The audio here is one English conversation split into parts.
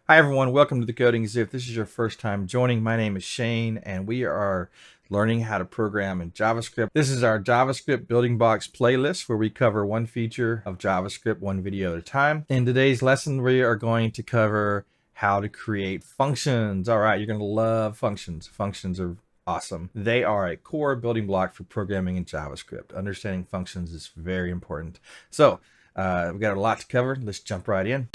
Hi everyone, welcome to the Coding Zoo. If this is your first time joining, my name is Shane and we are learning how to program in JavaScript. This is our JavaScript Building Blocks playlist where we cover one feature of JavaScript one video at a time. In today's lesson, we are going to cover how to create functions. All right, you're going to love functions. Functions are awesome. They are a core building block for programming in JavaScript. Understanding functions is very important. So we've got a lot to cover. Let's jump right in.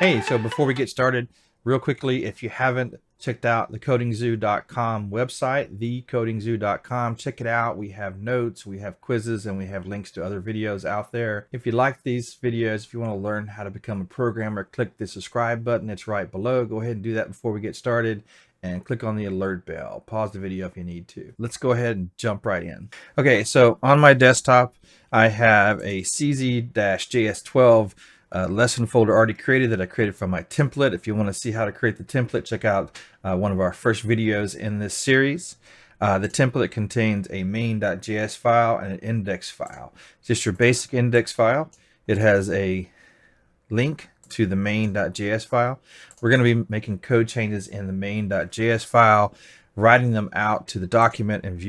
Hey, so before we get started, real quickly, if you haven't checked out the codingzoo.com website, thecodingzoo.com, check it out. We have notes, we have quizzes, and we have links to other videos out there. If you like these videos, if you want to learn how to become a programmer, click the subscribe button. It's right below. Go ahead and do that before we get started. And click on the alert bell. Pause the video if you need to. Let's go ahead and jump right in. Okay, so on my desktop, I have a CZ-JS12 lesson folder already created that I created from my template. If you want to see how to create the template, check out one of our first videos in this series. The template contains a main.js file and an index file. It's just your basic index file. It has a link to the main.js file. We're going to be making code changes in the main.js file, writing them out to the document and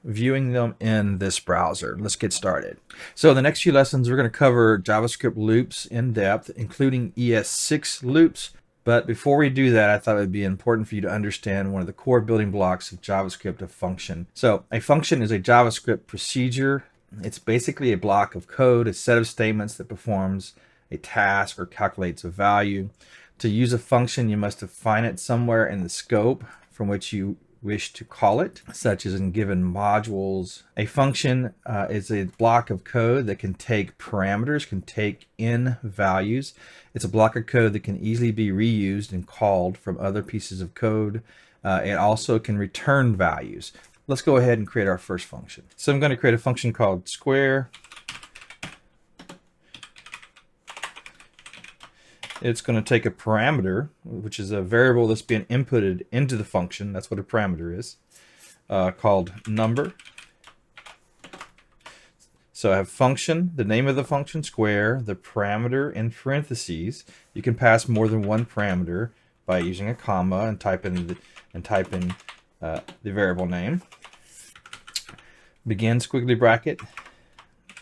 viewing them in this browser. Let's get started. So in the next few lessons, we're going to cover JavaScript loops in depth, including ES6 loops. But before we do that, I thought it would be important for you to understand one of the core building blocks of JavaScript, a function. So a function is a JavaScript procedure. It's basically a block of code, a set of statements that performs a task or calculates a value. To use a function, you must define it somewhere in the scope from which you wish to call it, such as in given modules. A function is a block of code that can take parameters, can take in values. It's a block of code that can easily be reused and called from other pieces of code. It also can return values. Let's go ahead and create our first function. So I'm going to create a function called square. It's going to take a parameter, which is a variable that's being inputted into the function. That's what a parameter is, called number. So I have function, the name of the function, square, the parameter in parentheses. You can pass more than one parameter by using a comma and type in the variable name. Begin squiggly bracket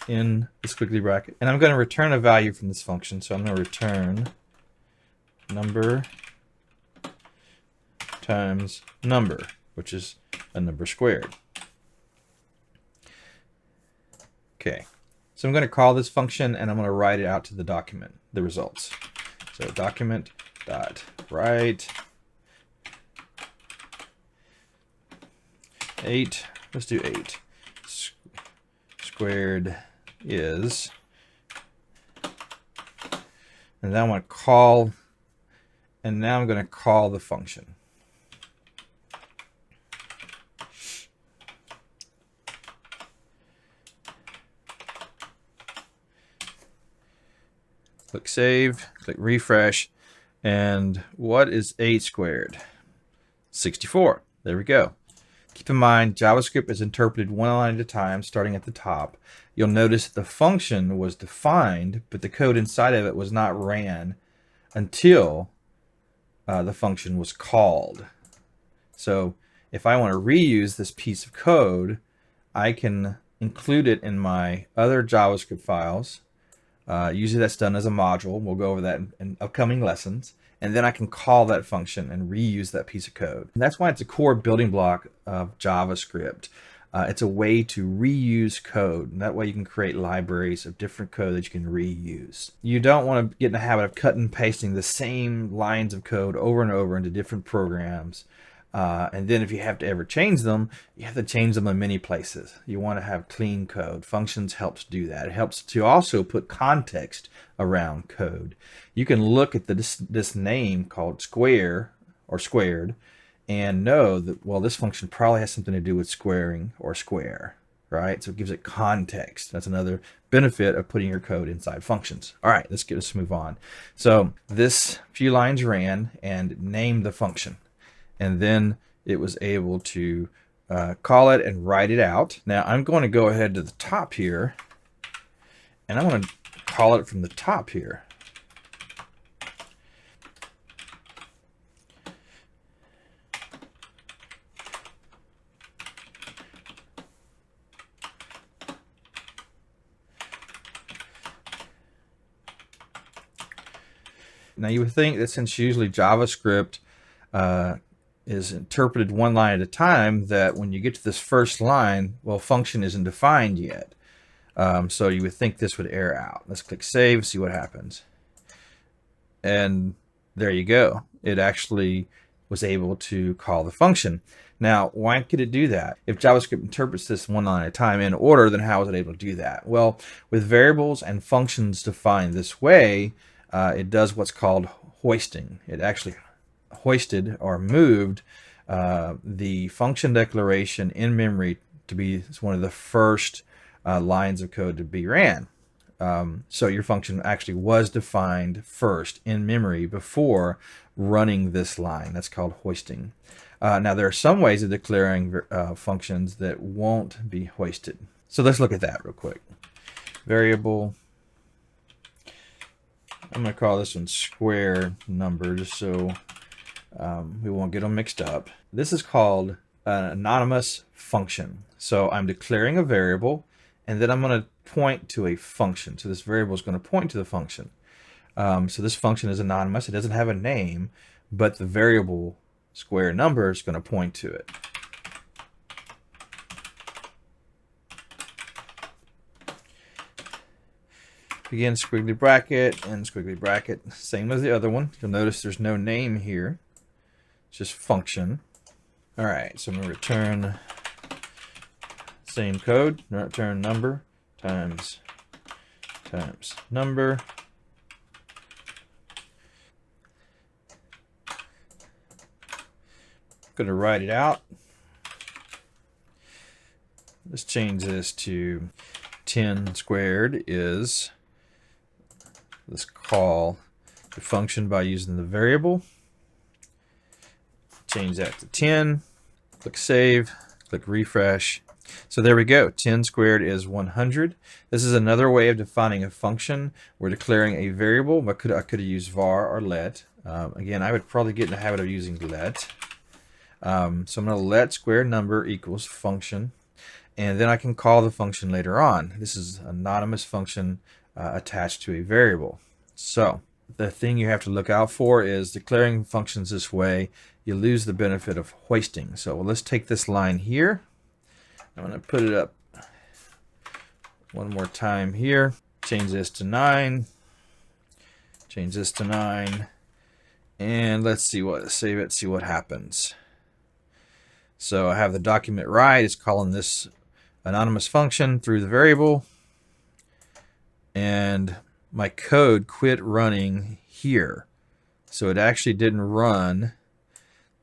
in the squiggly bracket. And I'm going to return a value from this function. So I'm going to return number times number, which is a number squared. Okay, so I'm going to call this function and I'm going to write it out to the document, the results. So document.write 8, let's do 8 squared is, and then I want to call. And now I'm going to call the function. Click save, click refresh, and what is 8 squared? 64. There we go. Keep in mind, JavaScript is interpreted one line at a time, starting at the top. You'll notice the function was defined, but the code inside of it was not ran until the function was called. So if I want to reuse this piece of code, I can include it in my other JavaScript files. Usually that's done as a module. We'll go over that in upcoming lessons. And then I can call that function and reuse that piece of code. And that's why it's a core building block of JavaScript. It's a way to reuse code. And that way you can create libraries of different code that you can reuse. You don't want to get in the habit of cutting and pasting the same lines of code over and over into different programs. And then if you have to ever change them, you have to change them in many places. You want to have clean code. Functions helps do that. It helps to also put context around code. You can look at this name called square or squared and know that, well, this function probably has something to do with squaring or square, right? So it gives it context. That's another benefit of putting your code inside functions. All right, let's move on. So this few lines ran and named the function. And then it was able to call it and write it out. Now I'm going to go ahead to the top here And I want to call it from the top here. Now you would think that since usually JavaScript is interpreted one line at a time, that when you get to this first line, well, function isn't defined yet. So you would think this would error out. Let's click save, see what happens. And there you go. It actually was able to call the function. Now, why could it do that? If JavaScript interprets this one line at a time in order, then how is it able to do that? Well, with variables and functions defined this way, it does what's called hoisting. It actually hoisted or moved the function declaration in memory to be one of the first lines of code to be ran. So your function actually was defined first in memory before running this line. That's called hoisting. Now there are some ways of declaring functions that won't be hoisted. So let's look at that real quick. Variable. I'm going to call this one square number just so we won't get them mixed up. This is called an anonymous function. So I'm declaring a variable, and then I'm going to point to a function. So this variable is going to point to the function. So this function is anonymous. It doesn't have a name, but the variable square number is going to point to it. Begin squiggly bracket and squiggly bracket, same as the other one. You'll notice there's no name here, it's just function. All right, so I'm going to return same code, return number times number. I'm going to write it out. Let's change this to 10 squared is, let's call the function by using the variable. Change that to 10. Click save. Click refresh. So there we go. 10 squared is 100. This is another way of defining a function. We're declaring a variable, but I could have used var or let. Again, I would probably get in the habit of using let. So I'm going to let square number equals function. And then I can call the function later on. This is an anonymous function attached to a variable. So the thing you have to look out for is declaring functions this way, you lose the benefit of hoisting. So let's take this line here. I'm going to put it up one more time here. Change this to 9. Change this to 9. And let's see save it, see what happens. So I have the document right. It's calling this anonymous function through the variable. And my code quit running here. So it actually didn't run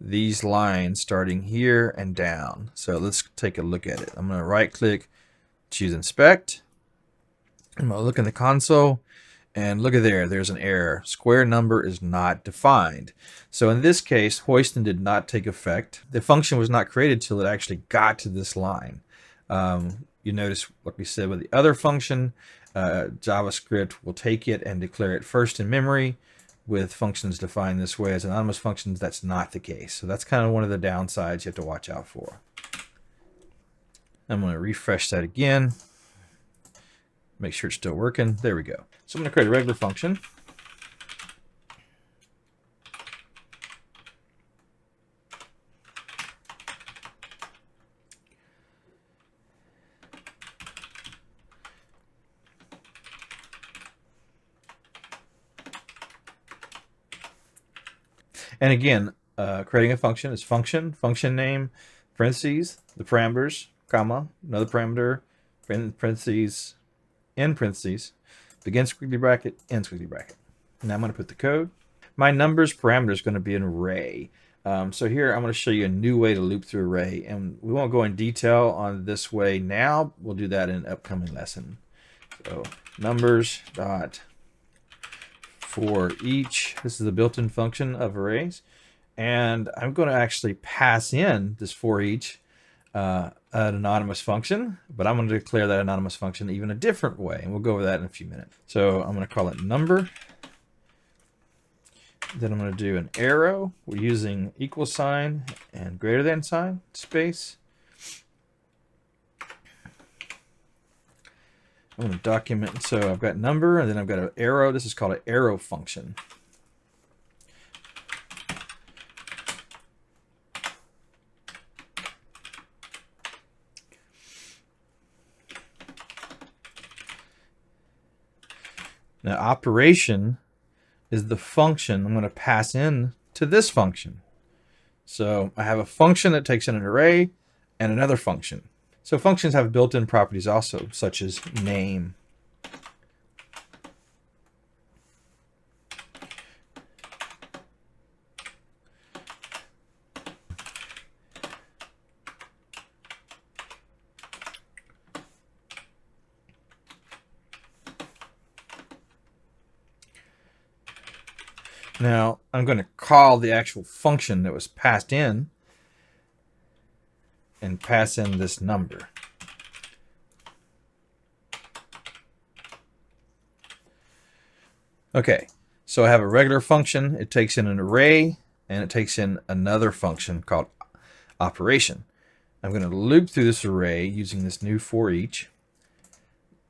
these lines starting here and down. So let's take a look at it. I'm going to right click, choose inspect. I'm going to look in the console and look at there's an error. Square number is not defined. So in this case, hoisting did not take effect. The function was not created till it actually got to this line. You notice what we said with the other function, JavaScript will take it and declare it first in memory. With functions defined this way as anonymous functions, that's not the case. So that's kind of one of the downsides you have to watch out for. I'm going to refresh that again. Make sure it's still working. There we go. So I'm going to create a regular function. And again, creating a function is function name, parentheses, the parameters, comma, another parameter, parentheses, end parentheses, begin squiggly bracket, end squiggly bracket. Now I'm going to put the code. My numbers parameter is going to be an array. So here I'm going to show you a new way to loop through array. And we won't go in detail on this way now. We'll do that in an upcoming lesson. So numbers dot for each. This is the built-in function of arrays. And I'm going to actually pass in this for each an anonymous function, but I'm going to declare that anonymous function even a different way, and we'll go over that in a few minutes. So I'm going to call it number. Then I'm going to do an arrow. We're using equal sign and greater than sign, space. I'm going to document, so I've got number, and then I've got an arrow. This is called an arrow function. Now, operation is the function I'm going to pass in to this function. So I have a function that takes in an array and another function. So functions have built-in properties also, such as name. Now, I'm going to call the actual function that was passed in and pass in this number. Okay, so I have a regular function. It takes in an array, and it takes in another function called operation. I'm going to loop through this array using this new for each.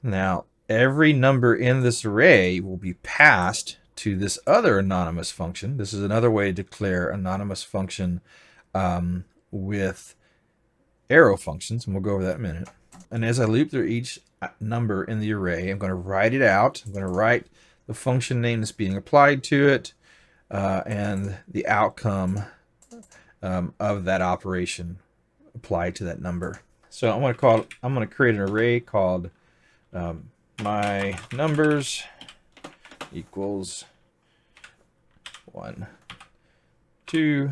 Now, every number in this array will be passed to this other anonymous function. This is another way to declare anonymous function with arrow functions, and we'll go over that in a minute. And as I loop through each number in the array, I'm going to write it out. I'm going to write the function name that's being applied to it and the outcome of that operation applied to that number. So I'm going to create an array called my numbers equals 1, 2,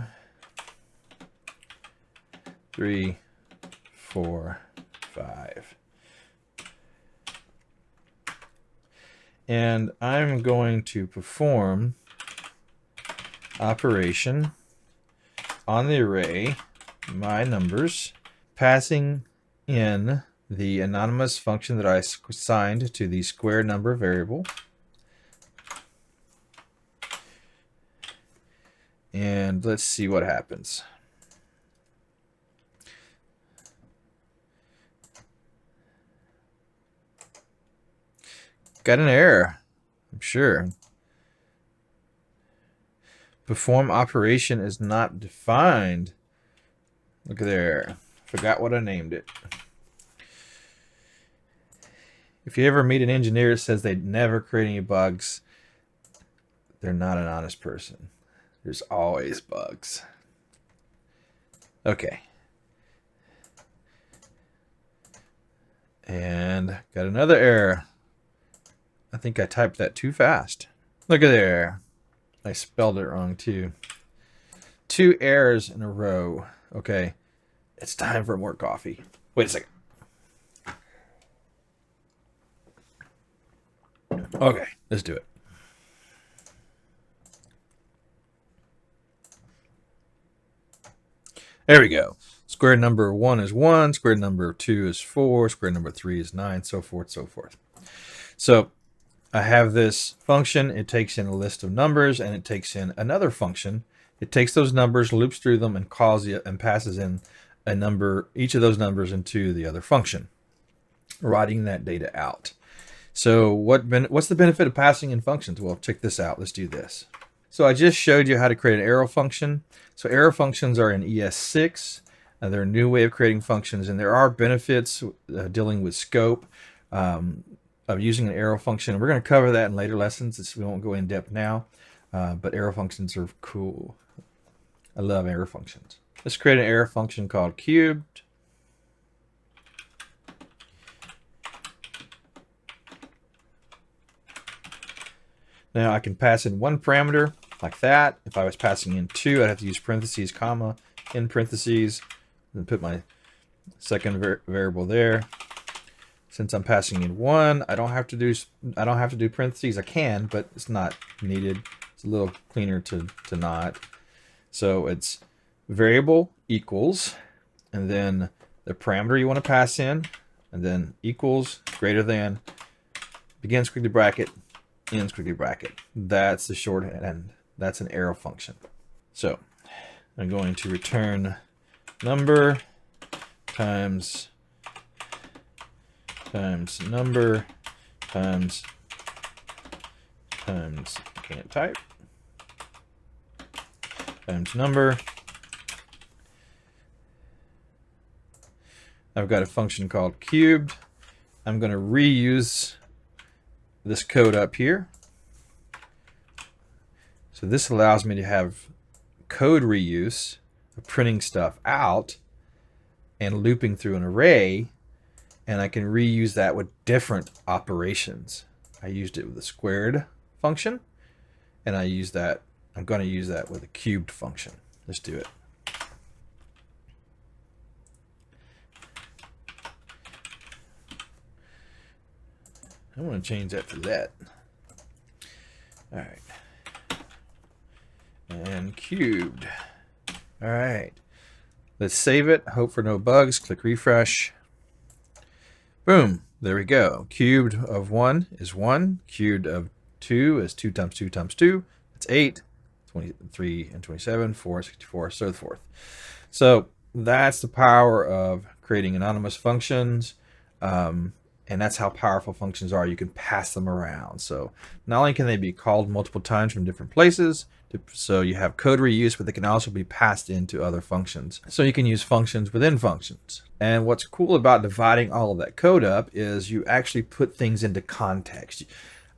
3, 4, 5. And I'm going to perform operation on the array my numbers, passing in the anonymous function that I assigned to the square number variable. And let's see what happens. Got an error, I'm sure. Perform operation is not defined. Look at there. Forgot what I named it. If you ever meet an engineer that says they never create any bugs, they're not an honest person. There's always bugs. Okay. And got another error. I think I typed that too fast. Look at there. I spelled it wrong too. 2 errors in a row. Okay. It's time for more coffee. Wait a second. Okay, let's do it. There we go. Square number 1 is 1, square number 2 is 4, square number 3 is 9, so forth, so forth. So I have this function. It takes in a list of numbers, and it takes in another function. It takes those numbers, loops through them, and calls it and passes in a number, each of those numbers, into the other function, writing that data out. So what's the benefit of passing in functions? Well, check this out. Let's do this. So I just showed you how to create an arrow function. So arrow functions are in ES6. They're a new way of creating functions, and there are benefits dealing with scope of using an arrow function. We're going to cover that in later lessons. We won't go in depth now, but arrow functions are cool. I love arrow functions. Let's create an arrow function called cubed. Now I can pass in 1 parameter like that. If I was passing in 2, I'd have to use parentheses, comma, in parentheses, and put my second variable there. Since I'm passing in 1, I don't have to do parentheses. I can, but it's not needed. It's a little cleaner to not. So it's variable equals, and then the parameter you want to pass in, and then equals, greater than, begin squiggly bracket, end squiggly bracket. That's the shorthand. That's an arrow function. So I'm going to return number times number times can't type times number. I've got a function called cubed. I'm going to reuse this code up here. So this allows me to have code reuse of printing stuff out and looping through an array, and I can reuse that with different operations. I used it with a squared function, and I'm going to use that with a cubed function. Let's do it. I want to change that to that. All right. And cubed. All right. Let's save it. Hope for no bugs. Click refresh. Boom. There we go. Cubed of 1 is 1. Cubed of 2 is 2 times 2 times 2. That's 8. 23 and 27, 4, 64, so forth. So that's the power of creating anonymous functions. And that's how powerful functions are. You can pass them around. So not only can they be called multiple times from different places, so you have code reuse, but they can also be passed into other functions. So you can use functions within functions. And what's cool about dividing all of that code up is you actually put things into context.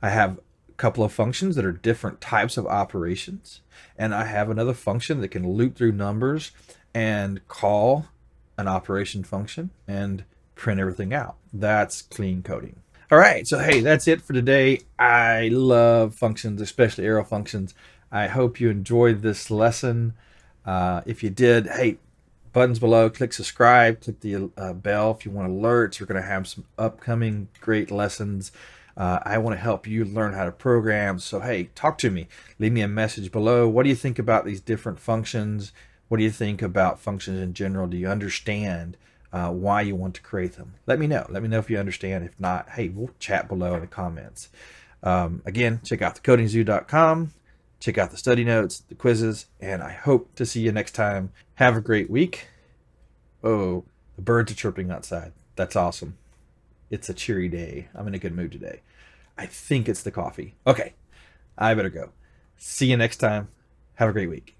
I have a couple of functions that are different types of operations, and I have another function that can loop through numbers and call an operation function and print everything out. That's clean coding. All right, so hey, that's it for today. I love functions, especially arrow functions. I hope you enjoyed this lesson. If you did, hey, buttons below, click subscribe, click the bell if you want alerts. We're going to have some upcoming great lessons. I want to help you learn how to program. So hey, talk to me. Leave me a message below. What do you think about these different functions? What do you think about functions in general? Do you understand why you want to create them? Let me know. Let me know if you understand. If not, hey, we'll chat below in the comments. Again, check out thecodingzoo.com. Check out the study notes, the quizzes, and I hope to see you next time. Have a great week. Oh, the birds are chirping outside. That's awesome. It's a cheery day. I'm in a good mood today. I think it's the coffee. Okay, I better go. See you next time. Have a great week.